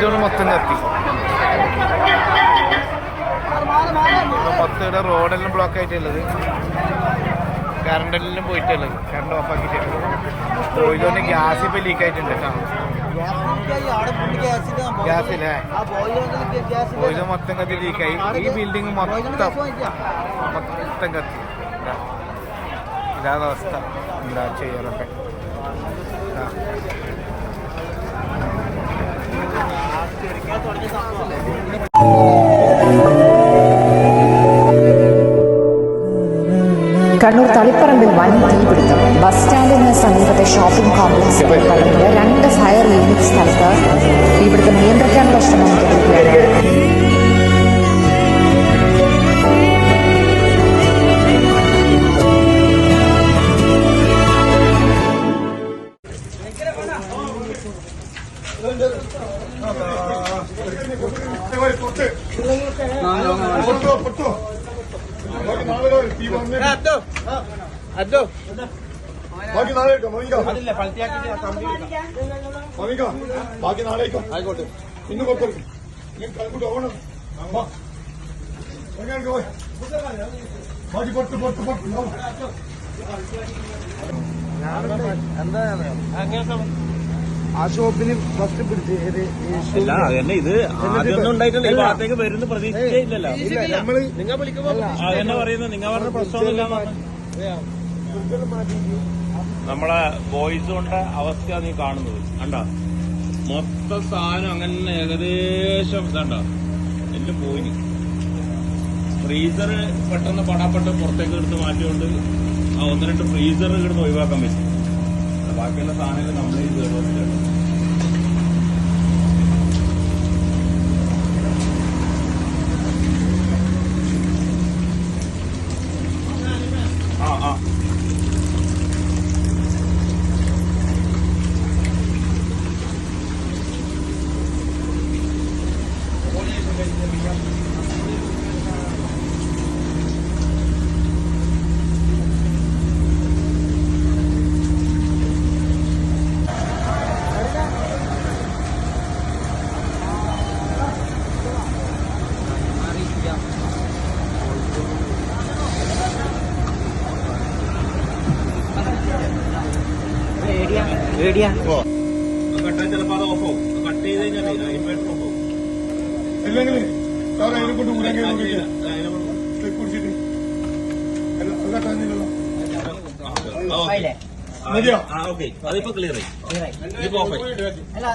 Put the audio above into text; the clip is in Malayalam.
ബോയ്സോണ് മൊത്തം കത്തി. മൊത്തം ഇവിടെ റോഡെല്ലാം ബ്ലോക്ക് ആയിട്ടുള്ളത്, കറണ്ടെല്ലാം പോയിട്ടുള്ളത്, കറണ്ട് ഓഫ് ആക്കിയിട്ടുള്ളത്. ബോയ്സോന് ഗ്യാസ് ഇപ്പം ലീക്ക് ആയിട്ടുണ്ട് കേട്ടോ. ഗ്യാസില്ലേ ബോയ്സോ മൊത്തം കത്തി ലീക്കായി. ഈ ബിൽഡിങ് മൊത്തം കത്തി. ഇതാണ് അവസ്ഥ. എന്താ ചെയ്യാറൊക്കെ. കണ്ണൂർ തളിപ്പറമ്പിൽ വൻ തീപിടുത്തം. ബസ് സ്റ്റാൻഡിന് സമീപത്തെ ഷോപ്പിംഗ് കോംപ്ലക്സിൽ കടന്നത് 2 ഫയർ യൂണിറ്റ് സ്ഥലത്ത് തീപിടുത്തം നിയന്ത്രിക്കാനുള്ള ശ്രമം തുടരുകയാണ്. ബാക്കി നാളെ ആയിക്കോട്ടെ. ഇന്ന് പുറത്തെടുക്കും. ബാക്കി പൊട്ട് ആ ഷോപ്പിന് ഫസ്റ്റ് പിടിച്ച് ഇത് ആദ്യമൊന്നും ഉണ്ടായിട്ടില്ല. ഈ ഭാഗത്തേക്ക് വരുന്ന പ്രതീക്ഷിച്ചില്ലല്ലോ. നിങ്ങൾ വിളിക്കുമ്പോ പറയുന്നത് നിങ്ങൾ പറഞ്ഞ പ്രശ്നമൊന്നുമില്ല. നമ്മളെ ബോയ്സ് കൊണ്ട് അവസ്ഥ നീ കാണുന്നത് കണ്ടോ. മൊത്തം സാധനം അങ്ങനെ ഏകദേശം ഇതണ്ടോ എല്ലാം പോയി. ഫ്രീസർ പെട്ടെന്ന് പടാപ്പെട്ട് പുറത്തേക്ക് എടുത്ത് മാറ്റിക്കൊണ്ട് ആ 1-2 ഫ്രീസർ കിടന്ന് ഒഴിവാക്കാൻ പറ്റും. ബാക്കിയുള്ള സാധനങ്ങൾ നമ്മളെ കേടുവന്നിട്ടുണ്ട്. കട്ടാൻ ചിലപ്പോ അത് ഓഫാവും. കട്ട് ചെയ്ത് കഴിഞ്ഞാൽ ഇൻവേർട്ടർ ഓഫാവും. അല്ലെങ്കിൽ അതിനെ കൊണ്ട് കുടിച്ചിട്ട് ഓക്കെ അതിപ്പോ ക്ലിയർ ആയി. ഇപ്പൊ ഓഫായി. അല്ല